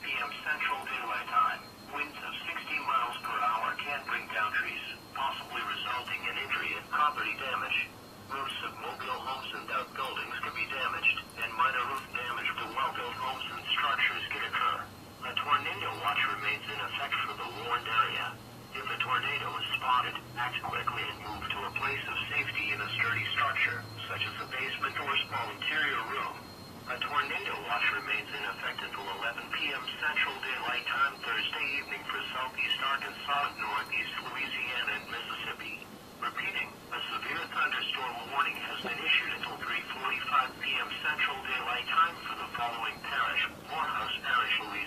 p.m. Central Daylight Time. Winds of 60 miles per hour can bring down trees, possibly resulting in injury and property damage. Roofs of mobile homes and outbuildings can be damaged, and minor roof damage to well-built homes and structures can occur. A tornado watch remains in effect for the warned area. If a tornado is spotted, act quickly and move to a place of safety in a sturdy structure, such as a basement or small interior room. A tornado watch remains in effect until 11 p.m. Central Daylight Time Thursday evening for southeast Arkansas, northeast Louisiana, and Mississippi. Repeating, a severe thunderstorm warning has been issued until 3:45 p.m. Central Daylight Time for the following parish: Morehouse Parish, Louisiana.